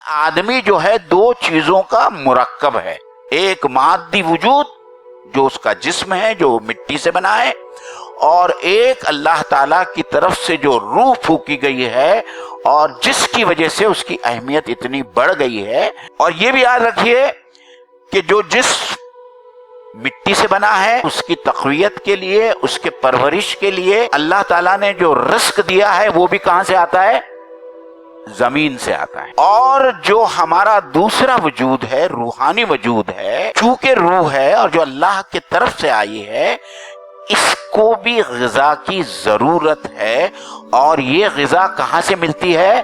آدمی جو ہے دو چیزوں کا مرکب ہے، ایک مادی وجود جو اس کا جسم ہے جو مٹی سے بنا ہے، اور ایک اللہ تعالیٰ کی طرف سے جو روح پھونکی گئی ہے اور جس کی وجہ سے اس کی اہمیت اتنی بڑھ گئی ہے۔ اور یہ بھی یاد رکھیے کہ جو جسم مٹی سے بنا ہے اس کی تقویت کے لیے، اس کے پرورش کے لیے اللہ تعالیٰ نے جو رزق دیا ہے وہ بھی کہاں سے آتا ہے؟ زمین سے آتا ہے۔ اور جو ہمارا دوسرا وجود ہے، روحانی وجود ہے، چونکہ روح ہے اور جو اللہ کی طرف سے آئی ہے، اس کو بھی غذا کی ضرورت ہے، اور یہ غذا کہاں سے ملتی ہے؟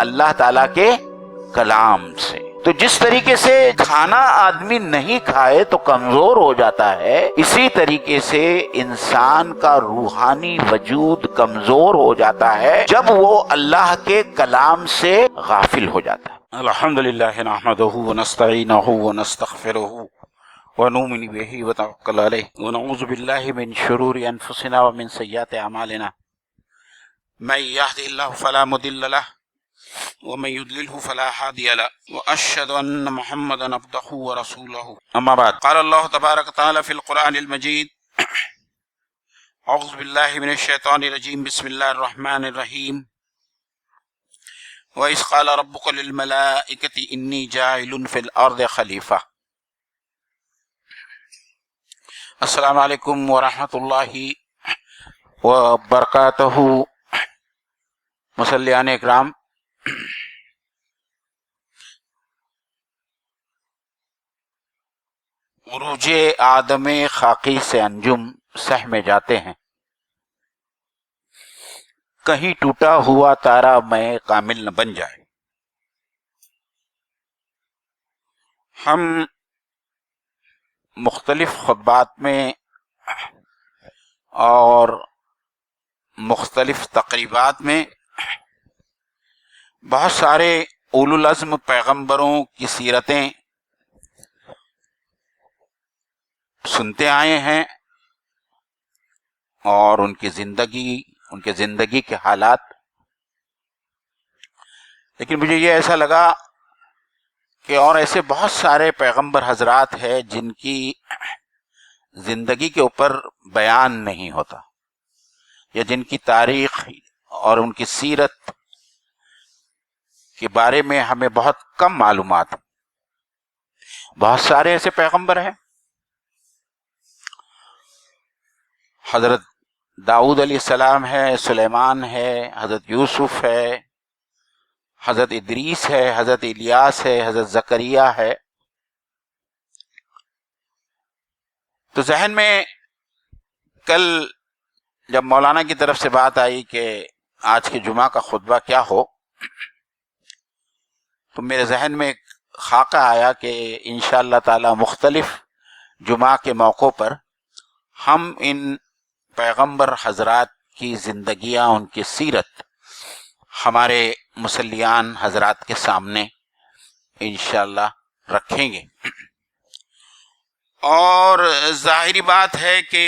اللہ تعالیٰ کے کلام سے۔ تو جس طریقے سے کھانا آدمی نہیں کھائے تو کمزور ہو جاتا ہے، اسی طریقے سے انسان کا روحانی وجود کمزور ہو جاتا ہے جب وہ اللہ کے کلام سے غافل ہو جاتا ہے۔ الحمدللہ نحمدہ ونستعینہ ونستغفرہ ونؤمن به ونتوکل علیہ ونعوذ باللہ من شرور انفسنا ومن سیئات اعمالنا من یهد اللہ فلا مضل له ومن يضلله فلا هادي له واشهد ان محمدا عبده ورسوله اما بعد قال الله تبارك وتعالى في القرآن المجيد اعوذ بالله من الشيطان الرجيم بسم الله الرحمن الرحيم وإذ قال ربك للملائكة إني جاعل في الأرض خليفة۔ السلام علیکم ورحمۃ اللہ وبرکاتہ۔ مصلیان اکرام، عروج آدم خاکی سے انجم سہ میں جاتے ہیں، کہیں ٹوٹا ہوا تارا میں کامل نہ بن جائے۔ ہم مختلف خطبات میں اور مختلف تقریبات میں بہت سارے اولو العزم پیغمبروں کی سیرتیں سنتے آئے ہیں اور ان کی زندگی کے حالات، لیکن مجھے یہ ایسا لگا کہ اور ایسے بہت سارے پیغمبر حضرات ہیں جن کی زندگی کے اوپر بیان نہیں ہوتا، یا جن کی تاریخ اور ان کی سیرت کے بارے میں ہمیں بہت کم معلومات ہیں۔ بہت سارے ایسے پیغمبر ہیں، حضرت داؤد علیہ السلام ہے، سلیمان ہے، حضرت یوسف ہے، حضرت ادریس ہے، حضرت الیاس ہے، حضرت زکریا ہے۔ تو ذہن میں کل جب مولانا کی طرف سے بات آئی کہ آج کے جمعہ کا خطبہ کیا ہو، تو میرے ذہن میں ایک خاکہ آیا کہ انشاءاللہ تعالی مختلف جمعہ کے موقعوں پر ہم ان پیغمبر حضرات کی زندگیاں، ان کی سیرت ہمارے مصلیان حضرات کے سامنے انشاءاللہ رکھیں گے۔ اور ظاہری بات ہے کہ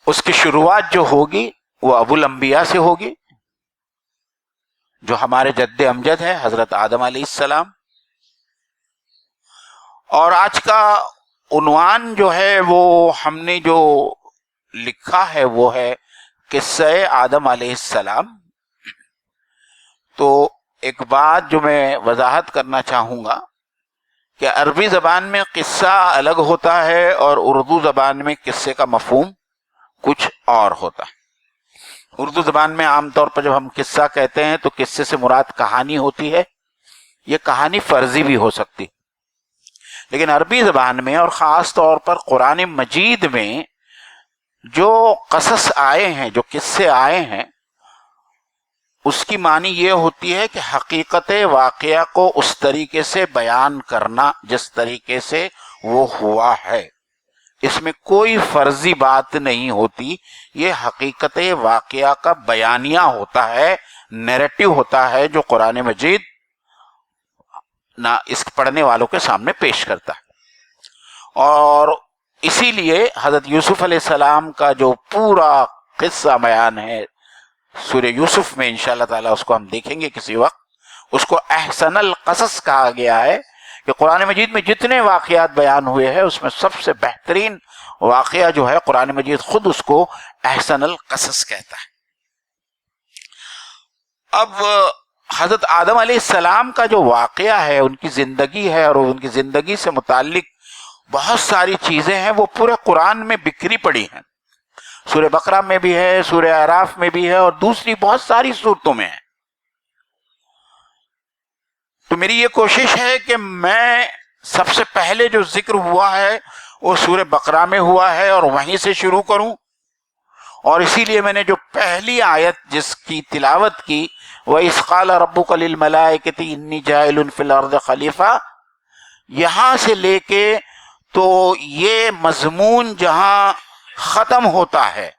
اس کی شروعات جو ہوگی وہ ابو الانبیاء سے ہوگی، جو ہمارے جد امجد ہے حضرت آدم علیہ السلام۔ اور آج کا عنوان جو ہے وہ ہم نے جو لکھا ہے وہ ہے قصہ آدم علیہ السلام۔ تو ایک بات جو میں وضاحت کرنا چاہوں گا کہ عربی زبان میں قصہ الگ ہوتا ہے اور اردو زبان میں قصے کا مفہوم کچھ اور ہوتا ہے۔ اردو زبان میں عام طور پر جب ہم قصہ کہتے ہیں تو قصے سے مراد کہانی ہوتی ہے، یہ کہانی فرضی بھی ہو سکتی، لیکن عربی زبان میں اور خاص طور پر قرآن مجید میں جو قصص آئے ہیں، جو قصے آئے ہیں، اس کی معنی یہ ہوتی ہے کہ حقیقت واقعہ کو اس طریقے سے بیان کرنا جس طریقے سے وہ ہوا ہے۔ اس میں کوئی فرضی بات نہیں ہوتی، یہ حقیقت واقعہ کا بیانیہ ہوتا ہے، نیریٹو ہوتا ہے جو قرآن مجید نہ اس پڑھنے والوں کے سامنے پیش کرتا ہے۔ اور اسی لیے حضرت یوسف علیہ السلام کا جو پورا قصہ بیان ہے سورہ یوسف میں انشاءاللہ تعالیٰ اس کو ہم دیکھیں گے کسی وقت. اس کو احسن القصص کہا گیا ہے کہ قرآن مجید میں جتنے واقعات بیان ہوئے ہیں اس میں سب سے بہترین واقعہ جو ہے قرآن مجید خود اس کو احسن القصص کہتا ہے. اب حضرت آدم علیہ السلام کا جو واقعہ ہے، ان کی زندگی ہے، اور ان کی زندگی سے متعلق بہت ساری چیزیں ہیں، وہ پورے قرآن میں بکھری پڑی ہیں. سورہ بقرہ میں بھی ہے، سورہ اعراف میں بھی ہے، اور دوسری بہت ساری صورتوں میں ہے. تو میری یہ کوشش ہے کہ میں سب سے پہلے جو ذکر ہوا ہے وہ سورہ بقرہ میں ہوا ہے اور وہیں سے شروع کروں. اور اسی لیے میں نے جو پہلی آیت جس کی تلاوت کی، وَإِذْ قَالَ رَبُّكَ لِلْمَلَائِكَةِ إِنِّي جَاعِلٌ فِي الْأَرْضِ خَلِيفَةً، یہاں سے لے کے تو یہ مضمون جہاں ختم ہوتا ہے،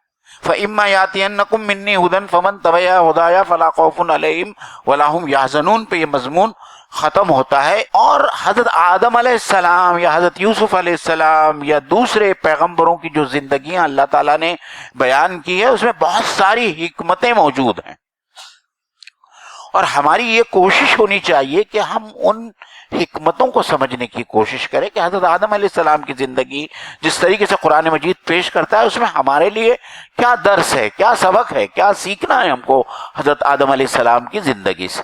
فَإِمَّا يَأْتِيَنَّكُم مِّنِّي هُدًى فَمَن تَبِعَ هُدَايَ فَلَا خَوْفٌ عَلَيْهِمْ وَلَا هُمْ يَحْزَنُونَ پہ یہ مضمون ختم ہوتا ہے. اور حضرت آدم علیہ السلام یا حضرت یوسف علیہ السلام یا دوسرے پیغمبروں کی جو زندگیاں اللہ تعالیٰ نے بیان کی ہے، اس میں بہت ساری حکمتیں موجود ہیں. اور ہماری یہ کوشش ہونی چاہیے کہ ہم ان حکمتوں کو سمجھنے کی کوشش کریں کہ حضرت آدم علیہ السلام کی زندگی جس طریقے سے قرآن مجید پیش کرتا ہے، اس میں ہمارے لیے کیا درس ہے، کیا سبق ہے، کیا سیکھنا ہے ہم کو حضرت آدم علیہ السلام کی زندگی سے.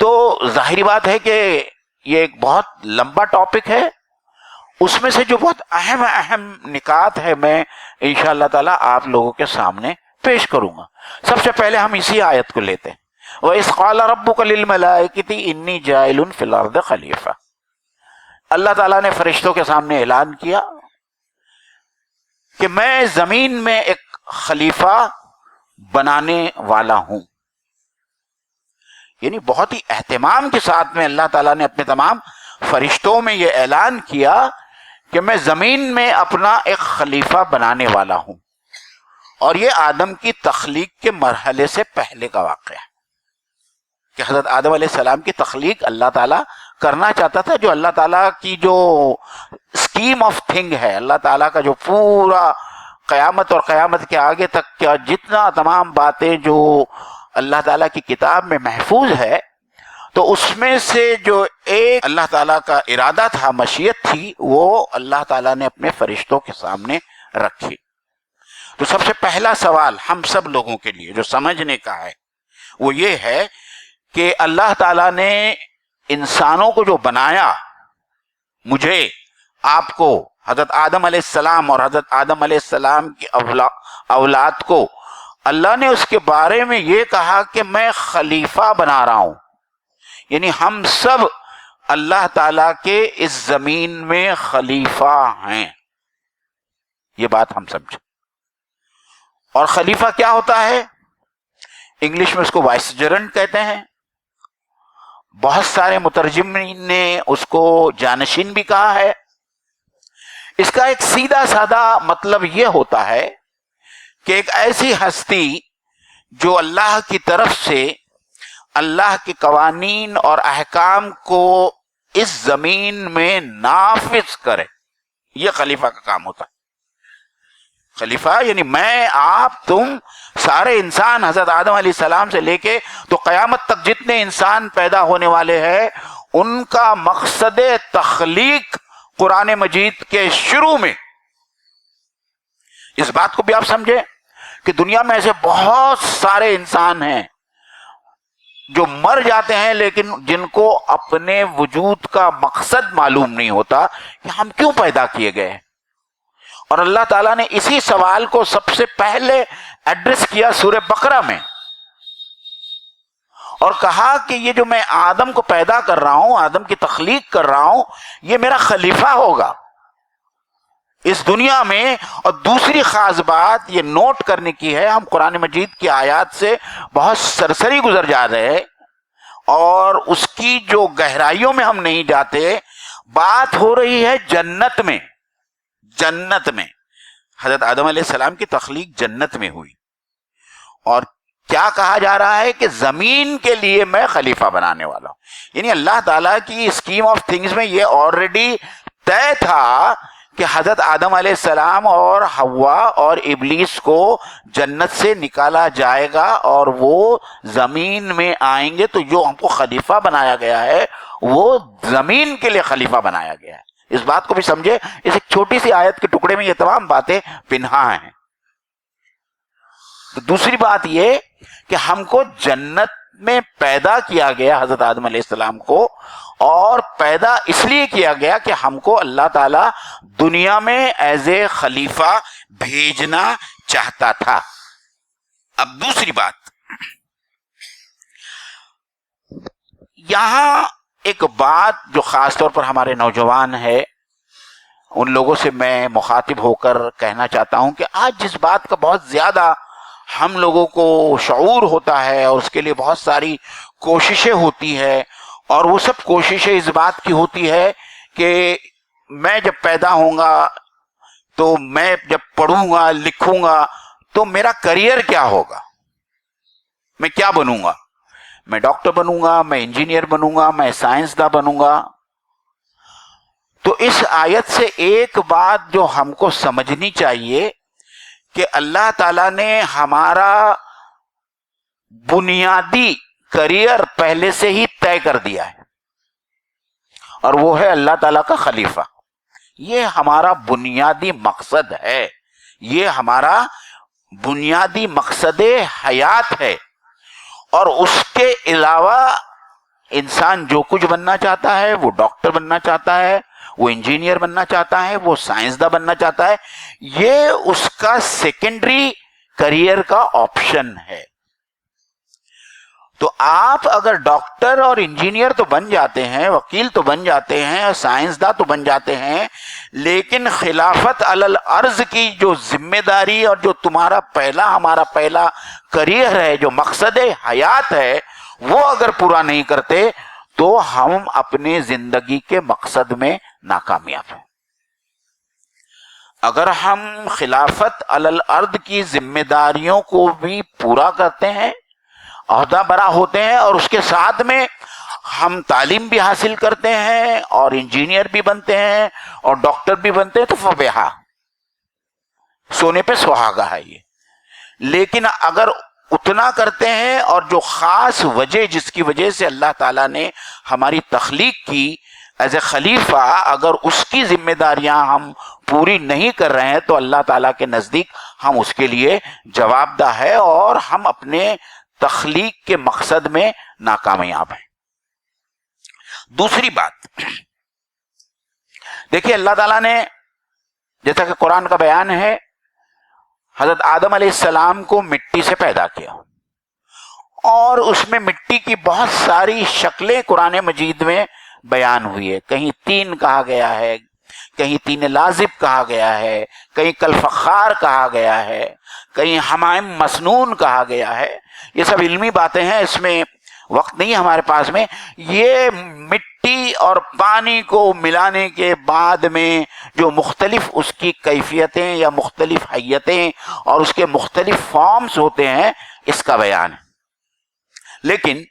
تو ظاہری بات ہے کہ یہ ایک بہت لمبا ٹاپک ہے. اس میں سے جو بہت اہم نکات ہے میں انشاءاللہ تعالیٰ آپ لوگوں کے سامنے پیش کروں گا. سب سے پہلے ہم اسی آیت کو لیتے ہیں، وَإِذْ قَالَ رَبُّكَ لِلْمَلَائِكَةِ إِنِّي جَاعِلٌ فِي الْأَرْضِ خَلِيفَةً. اللہ تعالیٰ نے فرشتوں کے سامنے اعلان کیا کہ میں زمین میں ایک خلیفہ بنانے والا ہوں. یعنی بہت ہی اہتمام کے ساتھ میں اللہ تعالیٰ نے اپنے تمام فرشتوں میں یہ اعلان کیا کہ میں زمین میں اپنا ایک خلیفہ بنانے والا ہوں. اور یہ آدم کی تخلیق کے مرحلے سے پہلے کا واقعہ ہے کہ حضرت آدم علیہ السلام کی تخلیق اللہ تعالیٰ کرنا چاہتا تھا. جو اللہ تعالیٰ کی جو اسکیم آف تھنگ ہے، اللہ تعالیٰ کا جو پورا قیامت اور قیامت کے آگے تک کا جتنا تمام باتیں جو اللہ تعالیٰ کی کتاب میں محفوظ ہے، تو اس میں سے جو ایک اللہ تعالیٰ کا ارادہ تھا، مشیت تھی، وہ اللہ تعالیٰ نے اپنے فرشتوں کے سامنے رکھی. تو سب سے پہلا سوال ہم سب لوگوں کے لیے جو سمجھنے کا ہے وہ یہ ہے کہ اللہ تعالیٰ نے انسانوں کو جو بنایا، مجھے، آپ کو، حضرت آدم علیہ السلام اور حضرت آدم علیہ السلام کی اولاد کو، اللہ نے اس کے بارے میں یہ کہا کہ میں خلیفہ بنا رہا ہوں. یعنی ہم سب اللہ تعالیٰ کے اس زمین میں خلیفہ ہیں. یہ بات ہم سمجھیں. اور خلیفہ کیا ہوتا ہے؟ انگلش میں اس کو وائسجرنٹ کہتے ہیں. بہت سارے مترجمین نے اس کو جانشین بھی کہا ہے. اس کا ایک سیدھا سادہ مطلب یہ ہوتا ہے کہ ایک ایسی ہستی جو اللہ کی طرف سے اللہ کے قوانین اور احکام کو اس زمین میں نافذ کرے، یہ خلیفہ کا کام ہوتا ہے. خلیفہ یعنی میں، آپ، تم، سارے انسان، حضرت آدم علیہ السلام سے لے کے تو قیامت تک جتنے انسان پیدا ہونے والے ہیں، ان کا مقصد تخلیق قرآن مجید کے شروع میں. اس بات کو بھی آپ سمجھیں کہ دنیا میں ایسے بہت سارے انسان ہیں جو مر جاتے ہیں لیکن جن کو اپنے وجود کا مقصد معلوم نہیں ہوتا کہ ہم کیوں پیدا کیے گئے. اور اللہ تعالیٰ نے اسی سوال کو سب سے پہلے ایڈریس کیا سورہ بقرہ میں، اور کہا کہ یہ جو میں آدم کو پیدا کر رہا ہوں، آدم کی تخلیق کر رہا ہوں، یہ میرا خلیفہ ہوگا اس دنیا میں. اور دوسری خاص بات یہ نوٹ کرنے کی ہے، ہم قرآن مجید کی آیات سے بہت سرسری گزر جا رہے ہیں اور اس کی جو گہرائیوں میں ہم نہیں جاتے. بات ہو رہی ہے جنت میں. جنت میں حضرت آدم علیہ السلام کی تخلیق جنت میں ہوئی، اور کیا کہا جا رہا ہے کہ زمین کے لیے میں خلیفہ بنانے والا ہوں. یعنی اللہ تعالیٰ کی اسکیم آف تھنگز میں یہ آلریڈی طے تھا کہ حضرت آدم علیہ السلام اور حوا اور ابلیس کو جنت سے نکالا جائے گا اور وہ زمین میں آئیں گے، تو جو ہم کو خلیفہ بنایا گیا ہے وہ زمین کے لیے خلیفہ بنایا گیا ہے. اس بات کو بھی سمجھے. اس ایک چھوٹی سی آیت کے ٹکڑے میں یہ تمام باتیں پنہا ہیں. تو دوسری بات یہ کہ ہم کو جنت میں پیدا کیا گیا حضرت آدم علیہ السلام کو، اور پیدا اس لیے کیا گیا کہ ہم کو اللہ تعالی دنیا میں ایز اے خلیفہ بھیجنا چاہتا تھا. اب دوسری بات، یہاں ایک بات جو خاص طور پر ہمارے نوجوان ہے ان لوگوں سے میں مخاطب ہو کر کہنا چاہتا ہوں کہ آج جس بات کا بہت زیادہ ہم لوگوں کو شعور ہوتا ہے اور اس کے لیے بہت ساری کوششیں ہوتی ہے، اور وہ سب کوششیں اس بات کی ہوتی ہے کہ میں جب پیدا ہوں گا تو میں جب پڑھوں گا لکھوں گا تو میرا کریئر کیا ہوگا، میں کیا بنوں گا، میں ڈاکٹر بنوں گا، میں انجینئر بنوں گا، میں سائنسداں بنوں گا. تو اس آیت سے ایک بات جو ہم کو سمجھنی چاہیے کہ اللہ تعالیٰ نے ہمارا بنیادی کریئر پہلے سے ہی طے کر دیا ہے، اور وہ ہے اللہ تعالیٰ کا خلیفہ. یہ ہمارا بنیادی مقصد ہے، یہ ہمارا بنیادی مقصد حیات ہے. اور اس کے علاوہ انسان جو کچھ بننا چاہتا ہے، وہ ڈاکٹر بننا چاہتا ہے، وہ انجینئر بننا چاہتا ہے، وہ سائنسداں بننا چاہتا ہے، یہ اس کا سیکنڈری کریئر کا آپشن ہے. تو آپ اگر ڈاکٹر اور انجینئر تو بن جاتے ہیں، وکیل تو بن جاتے ہیں، اور سائنسداں تو بن جاتے ہیں، لیکن خلافت علی الارض کی جو ذمہ داری اور جو تمہارا ہمارا پہلا کریئر ہے، جو مقصد حیات ہے، وہ اگر پورا نہیں کرتے تو ہم اپنے زندگی کے مقصد میں ناکامیاب ہیں. اگر ہم خلافت علی الارض کی ذمہ داریوں کو بھی پورا کرتے ہیں، عہدہ برا ہوتے ہیں، اور اس کے ساتھ میں ہم تعلیم بھی حاصل کرتے ہیں اور انجینئر بھی بنتے ہیں اور ڈاکٹر بھی بنتے ہیں، تو فبہا، سونے پہ سہاگا ہے یہ. لیکن اگر اتنا کرتے ہیں اور جو خاص وجہ جس کی وجہ سے اللہ تعالیٰ نے ہماری تخلیق کی ایز اے خلیفہ، اگر اس کی ذمہ داریاں ہم پوری نہیں کر رہے ہیں تو اللہ تعالیٰ کے نزدیک ہم اس کے لیے جواب دہ ہے اور ہم اپنے تخلیق کے مقصد میں ناکامیاب ہیں. دوسری بات دیکھیے، اللہ تعالیٰ نے جیسا کہ قرآن کا بیان ہے حضرت آدم علیہ السلام کو مٹی سے پیدا کیا، اور اس میں مٹی کی بہت ساری شکلیں قرآن مجید میں بیان ہوئی ہے. کہیں تین کہا گیا ہے، کہیں تین لازب کہا گیا ہے، کہیں کلفخار کہا گیا ہے، کہیں حمائم مسنون کہا گیا ہے. یہ سب علمی باتیں ہیں، اس میں وقت نہیں ہے ہمارے پاس میں. یہ مٹی اور پانی کو ملانے کے بعد میں جو مختلف اس کی کیفیتیں یا مختلف حیتیں اور اس کے مختلف فارمز ہوتے ہیں، اس کا بیان ہے. لیکن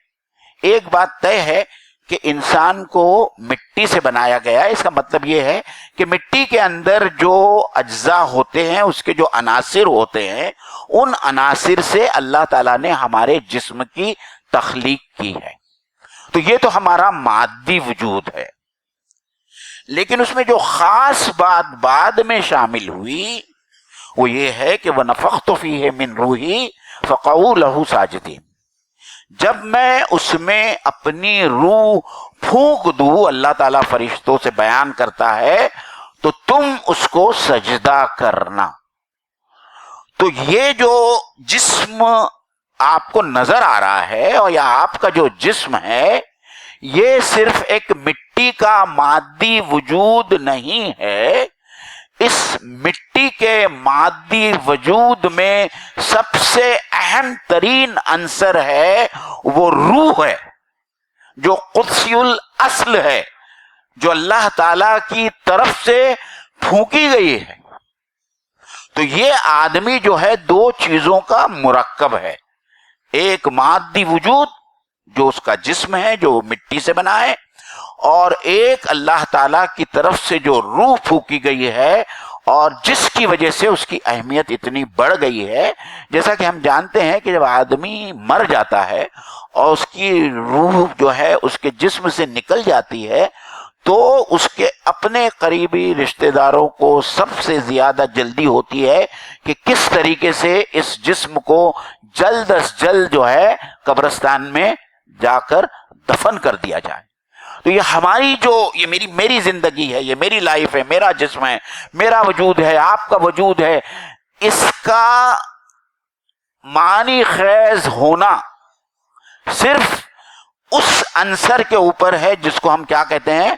ایک بات طے ہے کہ انسان کو مٹی سے بنایا گیا ہے. اس کا مطلب یہ ہے کہ مٹی کے اندر جو اجزاء ہوتے ہیں، اس کے جو عناصر ہوتے ہیں، ان عناصر سے اللہ تعالیٰ نے ہمارے جسم کی تخلیق کی ہے. تو یہ تو ہمارا مادی وجود ہے. لیکن اس میں جو خاص بات بعد میں شامل ہوئی وہ یہ ہے کہ وَنَفَخْتُ فِيهِ مِن رُوحِي فَقَعُوا لَهُ سَاجِدِينَ. جب میں اس میں اپنی روح پھونک دوں، اللہ تعالیٰ فرشتوں سے بیان کرتا ہے، تو تم اس کو سجدہ کرنا. تو یہ جو جسم آپ کو نظر آ رہا ہے اور یا آپ کا جو جسم ہے، یہ صرف ایک مٹی کا مادی وجود نہیں ہے. اس مٹی کے مادی وجود میں سب سے اہم ترین عنصر ہے وہ روح ہے، جو قدسی الاصل ہے، جو اللہ تعالی کی طرف سے پھونکی گئی ہے. تو یہ آدمی جو ہے دو چیزوں کا مرکب ہے. ایک مادی وجود جو اس کا جسم ہے، جو مٹی سے بنا ہے، اور ایک اللہ تعالیٰ کی طرف سے جو روح پھونکی گئی ہے اور جس کی وجہ سے اس کی اہمیت اتنی بڑھ گئی ہے. جیسا کہ ہم جانتے ہیں کہ جب آدمی مر جاتا ہے اور اس کی روح جو ہے اس کے جسم سے نکل جاتی ہے تو اس کے اپنے قریبی رشتہ داروں کو سب سے زیادہ جلدی ہوتی ہے کہ کس طریقے سے اس جسم کو جلد از جلد جو ہے قبرستان میں جا کر دفن کر دیا جائے. تو یہ ہماری جو یہ میری زندگی ہے، یہ میری لائف ہے، میرا جسم ہے، میرا وجود ہے، آپ کا وجود ہے، اس کا معنی خیز ہونا صرف اس عنصر کے اوپر ہے جس کو ہم کیا کہتے ہیں؟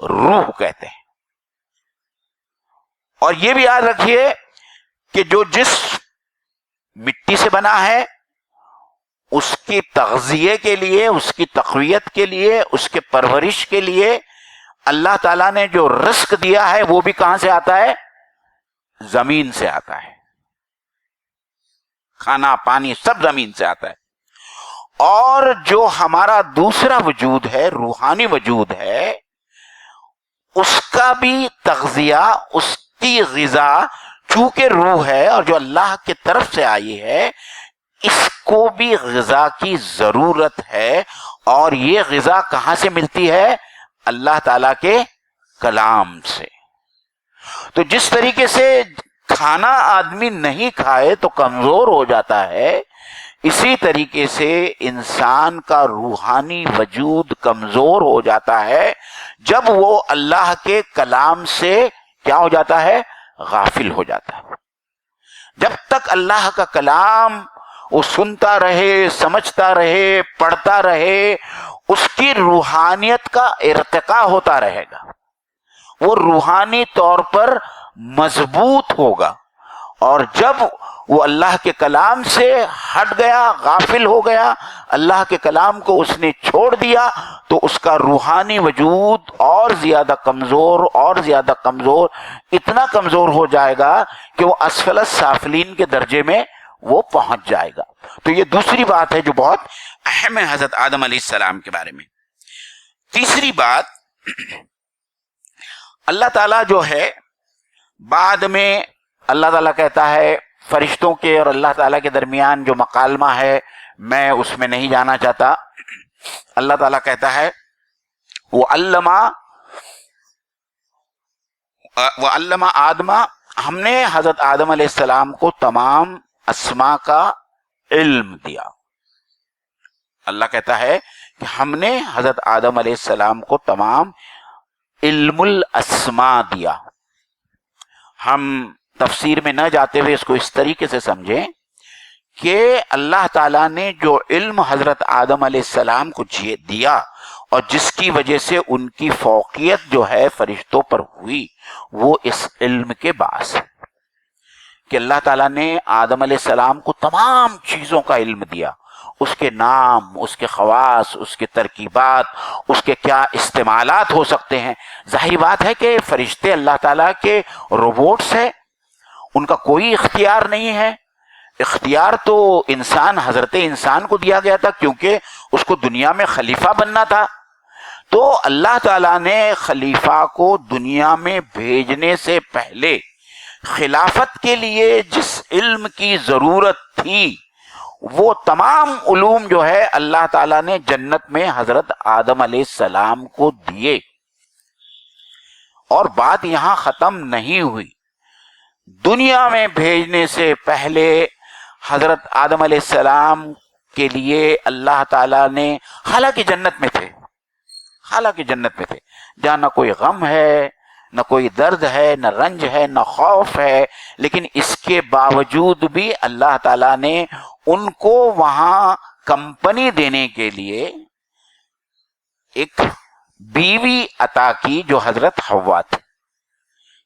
روح کہتے ہیں. اور یہ بھی یاد رکھیے کہ جو جسم مٹی سے بنا ہے اس کی تغذیے کے لیے، اس کی تقویت کے لیے، اس کے پرورش کے لیے اللہ تعالیٰ نے جو رزق دیا ہے وہ بھی کہاں سے آتا ہے؟ زمین سے آتا ہے. کھانا پانی سب زمین سے آتا ہے. اور جو ہمارا دوسرا وجود ہے، روحانی وجود ہے، اس کا بھی تغذیہ، اس کی غذا چونکہ روح ہے اور جو اللہ کی طرف سے آئی ہے، اس کو بھی غذا کی ضرورت ہے. اور یہ غذا کہاں سے ملتی ہے؟ اللہ تعالیٰ کے کلام سے. تو جس طریقے سے کھانا آدمی نہیں کھائے تو کمزور ہو جاتا ہے، اسی طریقے سے انسان کا روحانی وجود کمزور ہو جاتا ہے جب وہ اللہ کے کلام سے کیا ہو جاتا ہے؟ غافل ہو جاتا ہے. جب تک اللہ کا کلام وہ سنتا رہے، سمجھتا رہے، پڑھتا رہے، اس کی روحانیت کا ارتقاء ہوتا رہے گا، وہ روحانی طور پر مضبوط ہوگا. اور جب وہ اللہ کے کلام سے ہٹ گیا، غافل ہو گیا، اللہ کے کلام کو اس نے چھوڑ دیا، تو اس کا روحانی وجود اور زیادہ کمزور، اتنا کمزور ہو جائے گا کہ وہ اسفل السافلین کے درجے میں وہ پہنچ جائے گا. تو یہ دوسری بات ہے جو بہت اہم ہے حضرت آدم علیہ السلام کے بارے میں. تیسری بات، اللہ تعالیٰ جو ہے بعد میں اللہ تعالیٰ کہتا ہے فرشتوں کے اور اللہ تعالیٰ کے درمیان جو مکالمہ ہے میں اس میں نہیں جانا چاہتا. اللہ تعالیٰ کہتا ہے وَعَلَّمَ آدمَ، ہم نے حضرت آدم علیہ السلام کو تمام اسماء کا علم دیا. اللہ کہتا ہے کہ ہم نے حضرت آدم علیہ السلام کو تمام علم الاسماء دیا. ہم تفسیر میں نہ جاتے ہوئے اس کو اس طریقے سے سمجھیں کہ اللہ تعالیٰ نے جو علم حضرت آدم علیہ السلام کو دیا اور جس کی وجہ سے ان کی فوقیت جو ہے فرشتوں پر ہوئی، وہ اس علم کے باعث ہے کہ اللہ تعالیٰ نے آدم علیہ السلام کو تمام چیزوں کا علم دیا، اس کے نام، اس کے خواص، اس کے ترکیبات، اس کے کیا استعمالات ہو سکتے ہیں. ظاہری بات ہے کہ فرشتے اللہ تعالیٰ کے روبوٹس ہیں، ان کا کوئی اختیار نہیں ہے. اختیار تو حضرت انسان کو دیا گیا تھا کیونکہ اس کو دنیا میں خلیفہ بننا تھا. تو اللہ تعالیٰ نے خلیفہ کو دنیا میں بھیجنے سے پہلے خلافت کے لیے جس علم کی ضرورت تھی وہ تمام علوم جو ہے اللہ تعالیٰ نے جنت میں حضرت آدم علیہ السلام کو دیے. اور بات یہاں ختم نہیں ہوئی. دنیا میں بھیجنے سے پہلے حضرت آدم علیہ السلام کے لیے اللہ تعالیٰ نے، حالانکہ جنت میں تھے، جہاں نہ کوئی غم ہے، نہ کوئی درد ہے، نہ رنج ہے، نہ خوف ہے، لیکن اس کے باوجود بھی اللہ تعالیٰ نے ان کو وہاں کمپنی دینے کے لیے ایک بیوی عطا کی جو حضرت حوا تھی.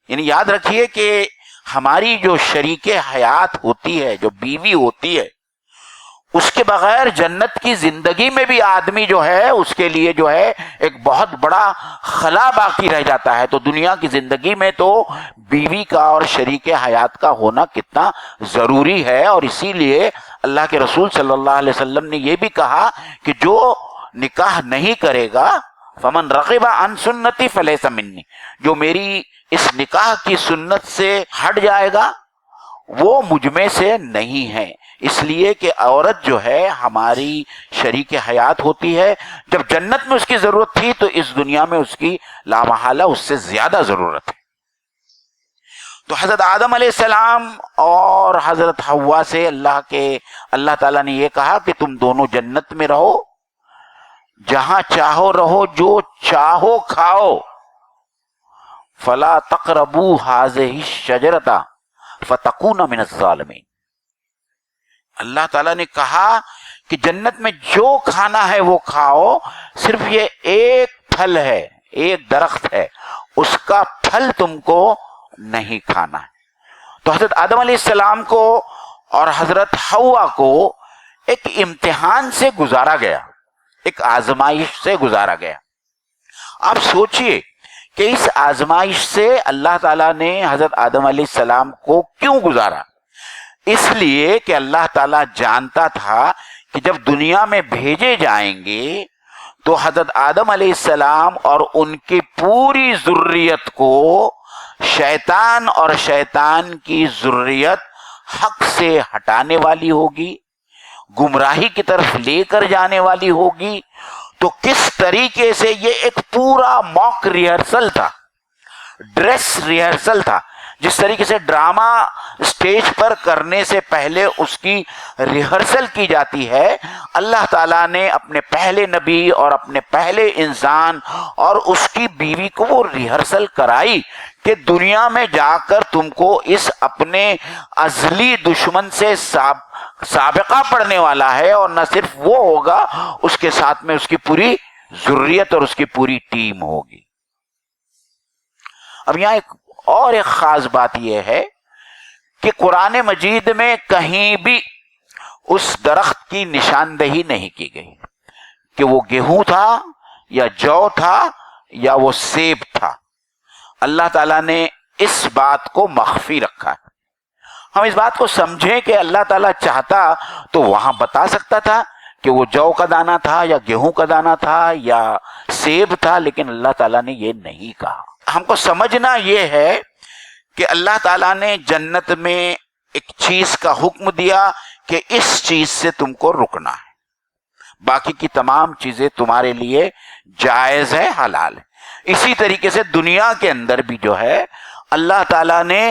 یعنی یاد رکھیے کہ ہماری جو شریک حیات ہوتی ہے، جو بیوی ہوتی ہے، اس کے بغیر جنت کی زندگی میں بھی آدمی جو ہے اس کے لیے جو ہے ایک بہت بڑا خلا باقی رہ جاتا ہے. تو دنیا کی زندگی میں تو بیوی کا اور شریک حیات کا ہونا کتنا ضروری ہے. اور اسی لیے اللہ کے رسول صلی اللہ علیہ وسلم نے یہ بھی کہا کہ جو نکاح نہیں کرے گا فمن رغب عن سنتی فلیس منی، جو میری اس نکاح کی سنت سے ہٹ جائے گا وہ مجھ میں سے نہیں ہے، اس لیے کہ عورت جو ہے ہماری شریک حیات ہوتی ہے، جب جنت میں اس کی ضرورت تھی تو اس دنیا میں اس کی لامحالہ اس سے زیادہ ضرورت ہے۔ تو حضرت آدم علیہ السلام اور حضرت حوا سے اللہ تعالیٰ نے یہ کہا کہ تم دونوں جنت میں رہو، جہاں چاہو رہو، جو چاہو کھاؤ، فلا تقربوا هذه الشجرة فتكون من الظالمین۔ اللہ تعالیٰ نے کہا کہ جنت میں جو کھانا ہے وہ کھاؤ، صرف یہ ایک پھل ہے، ایک درخت ہے، اس کا پھل تم کو نہیں کھانا ہے۔ تو حضرت آدم علیہ السلام کو اور حضرت حوا کو ایک امتحان سے گزارا گیا، ایک آزمائش سے گزارا گیا۔ آپ سوچئے کہ اس آزمائش سے اللہ تعالیٰ نے حضرت آدم علیہ السلام کو کیوں گزارا؟ اس لیے کہ اللہ تعالیٰ جانتا تھا کہ جب دنیا میں بھیجے جائیں گے تو حضرت آدم علیہ السلام اور ان کی پوری ذریت کو شیطان اور شیطان کی ذریت حق سے ہٹانے والی ہوگی، گمراہی کی طرف لے کر جانے والی ہوگی۔ تو کس طریقے سے یہ ایک پورا موک ریہرسل تھا، ڈریس ریہرسل تھا، جس طریقے سے ڈرامہ سٹیج پر کرنے سے پہلے اس کی ریہرسل کی جاتی ہے، اللہ تعالیٰ نے اپنے پہلے نبی اور اپنے پہلے انسان اور اس کی بیوی کو وہ ریہرسل کرائی کہ دنیا میں جا کر تم کو اس اپنے ازلی دشمن سے سابقہ پڑھنے والا ہے، اور نہ صرف وہ ہوگا، اس کے ساتھ میں اس کی پوری ذریت اور اس کی پوری ٹیم ہوگی۔ اب یہاں ایک خاص بات یہ ہے کہ قرآن مجید میں کہیں بھی اس درخت کی نشاندہی نہیں کی گئی کہ وہ گیہوں تھا یا جو تھا یا وہ سیب تھا۔ اللہ تعالیٰ نے اس بات کو مخفی رکھا ہے۔ ہم اس بات کو سمجھیں کہ اللہ تعالیٰ چاہتا تو وہاں بتا سکتا تھا کہ وہ جو کا دانہ تھا یا گیہوں کا دانہ تھا یا سیب تھا، لیکن اللہ تعالیٰ نے یہ نہیں کہا۔ ہم کو سمجھنا یہ ہے کہ اللہ تعالیٰ نے جنت میں ایک چیز کا حکم دیا کہ اس چیز سے تم کو رکنا ہے، باقی کی تمام چیزیں تمہارے لیے جائز ہے، حلال ہے۔ اسی طریقے سے دنیا کے اندر بھی جو ہے اللہ تعالیٰ نے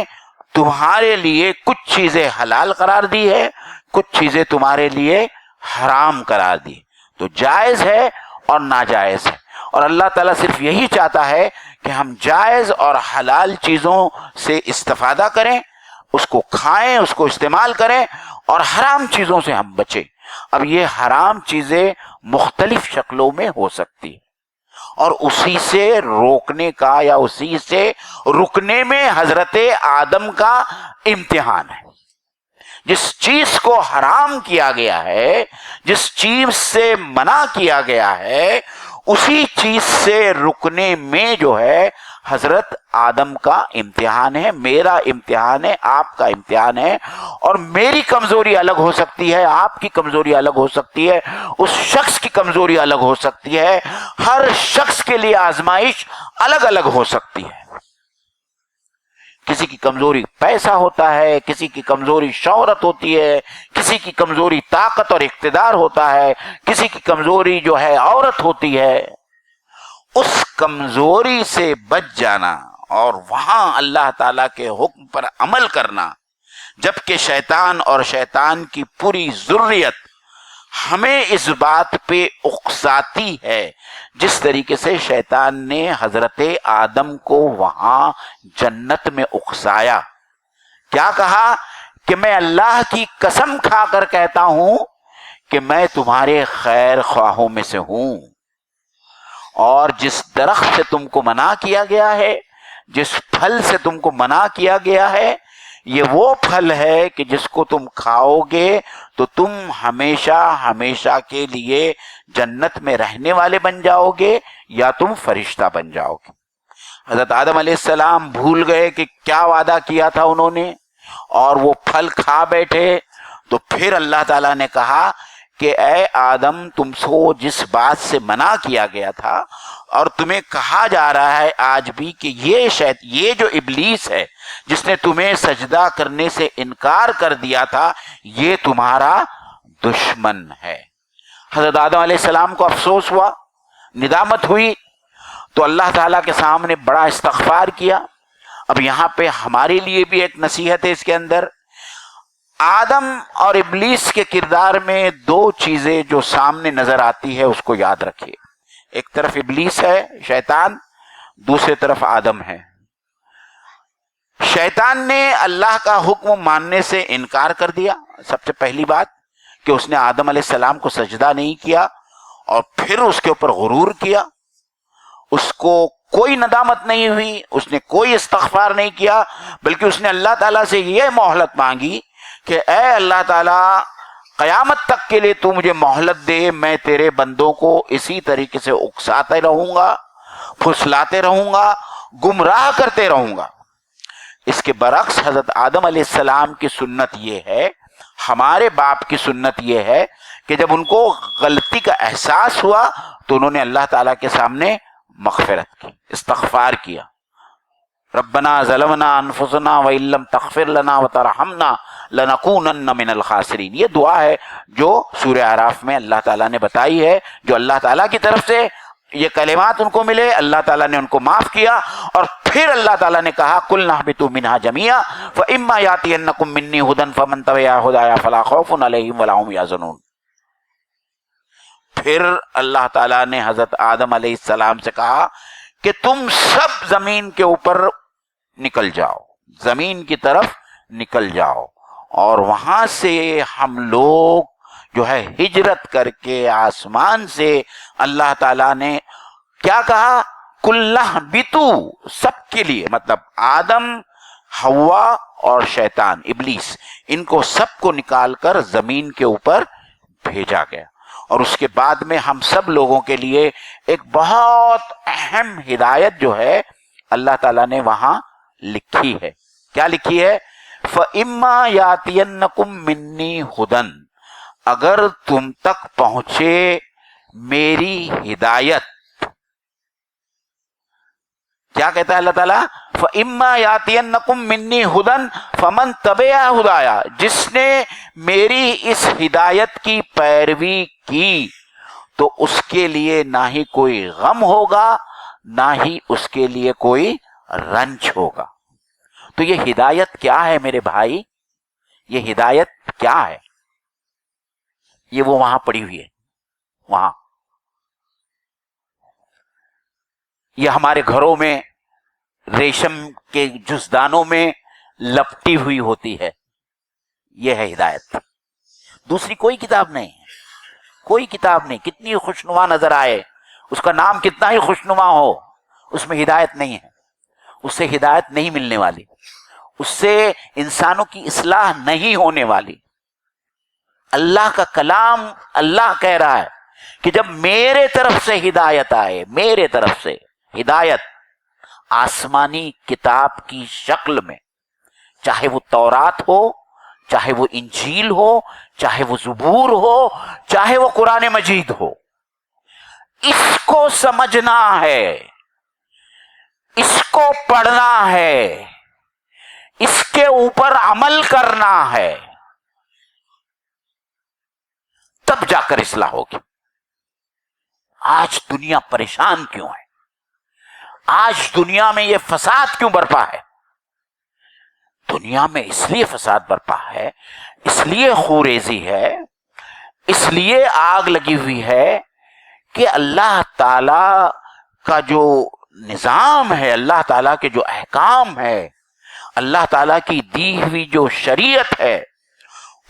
تمہارے لیے کچھ چیزیں حلال قرار دی ہے، کچھ چیزیں تمہارے لیے حرام قرار دی، تو جائز ہے اور ناجائز ہے۔ اور اللہ تعالیٰ صرف یہی چاہتا ہے کہ ہم جائز اور حلال چیزوں سے استفادہ کریں، اس کو کھائیں، اس کو استعمال کریں، اور حرام چیزوں سے ہم بچیں۔ اب یہ حرام چیزیں مختلف شکلوں میں ہو سکتی ہیں، اور اسی سے روکنے کا یا اسی سے رکنے میں حضرت آدم کا امتحان ہے۔ جس چیز کو حرام کیا گیا ہے، جس چیز سے منع کیا گیا ہے، اسی چیز سے رکنے میں جو ہے حضرت آدم کا امتحان ہے، میرا امتحان ہے، آپ کا امتحان ہے۔ اور میری کمزوری الگ ہو سکتی ہے، آپ کی کمزوری الگ ہو سکتی ہے، اس شخص کی کمزوری الگ ہو سکتی ہے، ہر شخص کے لیے آزمائش الگ الگ ہو سکتی ہے۔ کسی کی کمزوری پیسہ ہوتا ہے، کسی کی کمزوری شہرت ہوتی ہے، کسی کی کمزوری طاقت اور اقتدار ہوتا ہے، کسی کی کمزوری جو ہے عورت ہوتی ہے۔ اس کمزوری سے بچ جانا اور وہاں اللہ تعالیٰ کے حکم پر عمل کرنا، جبکہ شیطان اور شیطان کی پوری ذریت ہمیں اس بات پہ اکساتی ہے، جس طریقے سے شیطان نے حضرت آدم کو وہاں جنت میں اکسایا۔ کیا کہا کہ میں اللہ کی قسم کھا کر کہتا ہوں کہ میں تمہارے خیر خواہوں میں سے ہوں، اور جس درخت سے تم کو منع کیا گیا ہے، جس پھل سے تم کو منع کیا گیا ہے، یہ وہ پھل ہے کہ جس کو تم کھاؤ گے تو تم ہمیشہ ہمیشہ کے لیے جنت میں رہنے والے بن جاؤ گے یا تم فرشتہ بن جاؤ گے۔ حضرت آدم علیہ السلام بھول گئے کہ کیا وعدہ کیا تھا انہوں نے، اور وہ پھل کھا بیٹھے۔ تو پھر اللہ تعالیٰ نے کہا کہ اے آدم تم سے جس بات سے منع کیا گیا تھا اور تمہیں کہا جا رہا ہے آج بھی کہ یہ جو ابلیس ہے جس نے تمہیں سجدہ کرنے سے انکار کر دیا تھا یہ تمہارا دشمن ہے. حضرت آدم علیہ السلام کو افسوس ہوا، ندامت ہوئی، تو اللہ تعالیٰ کے سامنے بڑا استغفار کیا. اب یہاں پہ ہمارے لیے بھی ایک نصیحت ہے اس کے اندر. آدم اور ابلیس کے کردار میں دو چیزیں جو سامنے نظر آتی ہے اس کو یاد رکھیے. ایک طرف ابلیس ہے شیطان، دوسری طرف آدم ہے. شیطان نے اللہ کا حکم ماننے سے انکار کر دیا. سب سے پہلی بات کہ اس نے آدم علیہ السلام کو سجدہ نہیں کیا اور پھر اس کے اوپر غرور کیا. اس کو کوئی ندامت نہیں ہوئی، اس نے کوئی استغفار نہیں کیا، بلکہ اس نے اللہ تعالیٰ سے یہ مہلت مانگی کہ اے اللہ تعالیٰ قیامت تک کے لیے تو مجھے مہلت دے، میں تیرے بندوں کو اسی طریقے سے اکساتے رہوں گا، پھسلاتے رہوں گا، گمراہ کرتے رہوں گا. اس کے برعکس حضرت آدم علیہ السلام کی سنت یہ ہے، ہمارے باپ کی سنت یہ ہے کہ جب ان کو غلطی کا احساس ہوا تو انہوں نے اللہ تعالیٰ کے سامنے مغفرت کی، استغفار کیا. ربنا ظلمنا انفسنا وان لم تغفر لنا وترحمنا لنکونن من الخاسرین. یہ دعا ہے جو سورہ اعراف میں اللہ تعالیٰ نے بتائی ہے، جو اللہ تعالیٰ کی طرف سے یہ کلمات ان کو ملے، اللہ تعالیٰ نے ان کو معاف کیا. اور پھر اللہ تعالیٰ نے کہا قُلْنَا اهْبِطُوا مِنْهَا جَمِيعًا فَإِمَّا يَأْتِيَنَّكُم مِّنِّي هُدًى فَمَن تَبِعَ هُدَايَ فَلَا خَوْفٌ عَلَيْهِمْ وَلَا هُمْ يَحْزَنُونَ. پھر اللہ تعالیٰ نے حضرت آدم علیہ السلام سے کہا کہ تم سب زمین کے اوپر نکل جاؤ، زمین کی طرف نکل جاؤ. اور وہاں سے ہم لوگ جو ہے ہجرت کر کے آسمان سے اللہ تعالیٰ نے کیا کہا؟ کلّہ بتو، سب کے لیے، مطلب آدم، حوا اور شیطان ابلیس، ان کو سب کو نکال کر زمین کے اوپر بھیجا گیا. اور اس کے بعد میں ہم سب لوگوں کے لیے ایک بہت اہم ہدایت جو ہے اللہ تعالیٰ نے وہاں لکھی ہے. کیا لکھی ہے؟ فَإِمَّا يَأْتِيَنَّكُم مِّنِّي هُدًى، اگر تم تک پہنچے میری ہدایت. کیا کہتا ہے اللہ تعالیٰ؟ فَإِمَّا يَأْتِيَنَّكُم مِّنِّي هُدًى فَمَن تَبِعَ هُدَايَ، جس نے میری اس ہدایت کی پیروی کی تو اس کے لیے نہ ہی کوئی غم ہوگا نہ ہی اس کے لیے کوئی رنج ہوگا. تو یہ ہدایت کیا ہے میرے بھائی؟ یہ ہدایت کیا ہے؟ یہ وہ وہاں پڑی ہوئی ہے، وہاں یہ ہمارے گھروں میں ریشم کے جزدانوں میں لپٹی ہوئی ہوتی ہے. یہ ہے ہدایت، دوسری کوئی کتاب نہیں ہے، کوئی کتاب نہیں. کتنی خوشنما نظر آئے، اس کا نام کتنا ہی خوشنما ہو، اس میں ہدایت نہیں ہے. اس سے ہدایت نہیں ملنے والی، اس سے انسانوں کی اصلاح نہیں ہونے والی. اللہ کا کلام، اللہ کہہ رہا ہے کہ جب میرے طرف سے ہدایت آئے، میرے طرف سے ہدایت آسمانی کتاب کی شکل میں، چاہے وہ تورات ہو، چاہے وہ انجیل ہو، چاہے وہ زبور ہو، چاہے وہ قرآن مجید ہو، اس کو سمجھنا ہے، اس کو پڑھنا ہے، اس کے اوپر عمل کرنا ہے، تب جا کر اصلاح ہوگی. آج دنیا پریشان کیوں ہے؟ آج دنیا میں یہ فساد کیوں برپا ہے؟ دنیا میں اس لیے فساد برپا ہے، اس لیے خوریزی ہے، اس لیے آگ لگی ہوئی ہے کہ اللہ تعالی کا جو نظام ہے، اللہ تعالیٰ کے جو احکام ہے، اللہ تعالیٰ کی دی ہوئی جو شریعت ہے،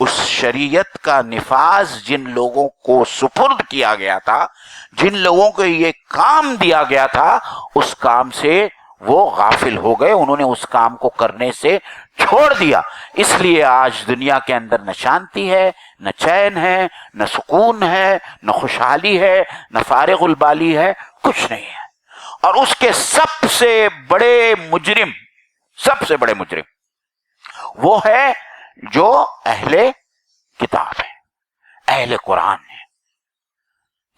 اس شریعت کا نفاذ جن لوگوں کو سپرد کیا گیا تھا، جن لوگوں کو یہ کام دیا گیا تھا، اس کام سے وہ غافل ہو گئے، انہوں نے اس کام کو کرنے سے چھوڑ دیا. اس لیے آج دنیا کے اندر نہ شانتی ہے، نہ چین ہے، نہ سکون ہے، نہ خوشحالی ہے، نہ فارغ البالی ہے، کچھ نہیں ہے. اور اس کے سب سے بڑے مجرم وہ ہے جو اہل کتاب ہے. اہل قرآن نے.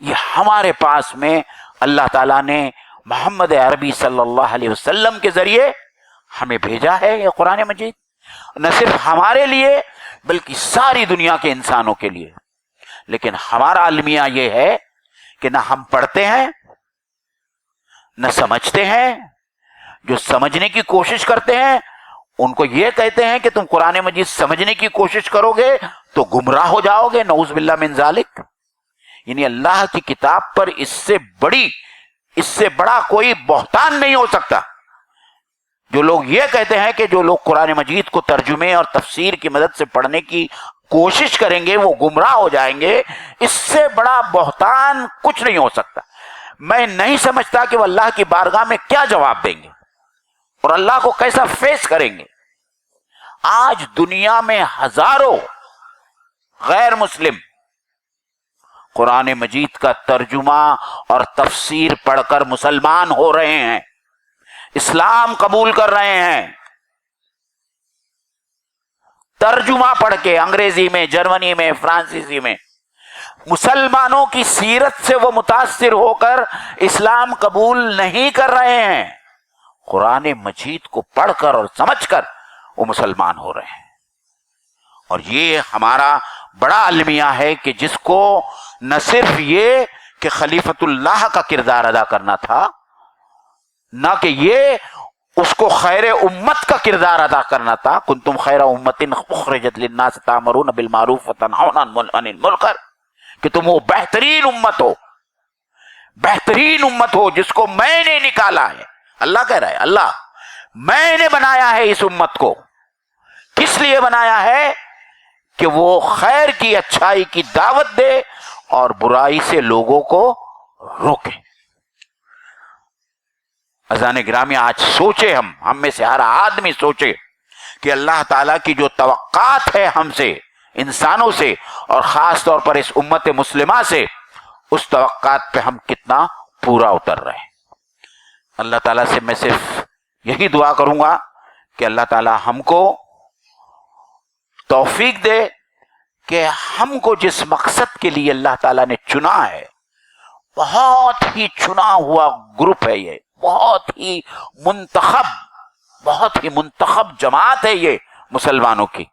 یہ ہمارے پاس میں اللہ تعالیٰ نے محمد عربی صلی اللہ علیہ وسلم کے ذریعے ہمیں بھیجا ہے یہ قرآن مجید، نہ صرف ہمارے لیے بلکہ ساری دنیا کے انسانوں کے لیے. لیکن ہمارا المیہ یہ ہے کہ نہ ہم پڑھتے ہیں نہ سمجھتے ہیں. جو سمجھنے کی کوشش کرتے ہیں ان کو یہ کہتے ہیں کہ تم قرآن مجید سمجھنے کی کوشش کرو گے تو گمراہ ہو جاؤ گے، نعوذ باللہ من ذالک. یعنی اللہ کی کتاب پر اس سے بڑا کوئی بہتان نہیں ہو سکتا. جو لوگ یہ کہتے ہیں کہ جو لوگ قرآن مجید کو ترجمے اور تفسیر کی مدد سے پڑھنے کی کوشش کریں گے وہ گمراہ ہو جائیں گے، اس سے بڑا بہتان کچھ نہیں ہو سکتا. میں نہیں سمجھتا کہ وہ اللہ کی بارگاہ میں کیا جواب دیں گے اور اللہ کو کیسا فیس کریں گے. آج دنیا میں ہزاروں غیر مسلم قرآن مجید کا ترجمہ اور تفسیر پڑھ کر مسلمان ہو رہے ہیں، اسلام قبول کر رہے ہیں. ترجمہ پڑھ کے انگریزی میں، جرمنی میں، فرانسیسی میں مسلمانوں کی سیرت سے وہ متاثر ہو کر اسلام قبول نہیں کر رہے ہیں، قرآن مجید کو پڑھ کر اور سمجھ کر وہ مسلمان ہو رہے ہیں. اور یہ ہمارا بڑا المیہ ہے کہ جس کو نہ صرف یہ کہ خلیفۃ اللہ کا کردار ادا کرنا تھا، نہ کہ یہ اس کو خیر امت کا کردار ادا کرنا تھا. کنتم خیر امت اخرجت للناس تأمرون بالمعروف وتنہون عن المنکر، کہ تم وہ بہترین امت ہو، بہترین امت ہو جس کو میں نے نکالا ہے. اللہ کہہ رہا ہے، اللہ میں نے بنایا ہے اس امت کو. کس لیے بنایا ہے؟ کہ وہ خیر کی، اچھائی کی دعوت دے اور برائی سے لوگوں کو روکے. عزیزان گرامی، آج سوچے، ہم میں سے ہر آدمی سوچے کہ اللہ تعالیٰ کی جو توقعات ہے ہم سے، انسانوں سے، اور خاص طور پر اس امت مسلمہ سے، اس توقعات پہ ہم کتنا پورا اتر رہے ہیں. اللہ تعالیٰ سے میں صرف یہی دعا کروں گا کہ اللہ تعالیٰ ہم کو توفیق دے کہ ہم کو جس مقصد کے لیے اللہ تعالیٰ نے چنا ہے، بہت ہی چنا ہوا گروپ ہے یہ، بہت ہی منتخب جماعت ہے یہ مسلمانوں کی.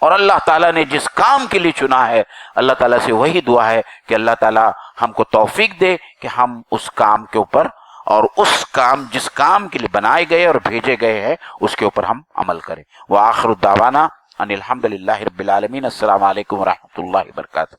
اور اللہ تعالیٰ نے جس کام کے لیے چنا ہے، اللہ تعالیٰ سے وہی دعا ہے کہ اللہ تعالیٰ ہم کو توفیق دے کہ ہم اس کام کے اوپر، اور جس کام کے لیے بنائے گئے اور بھیجے گئے ہیں اس کے اوپر ہم عمل کریں. وآخر دعوانا ان الحمد للہ رب العالمین. السلام علیکم ورحمۃ اللہ وبرکاتہ.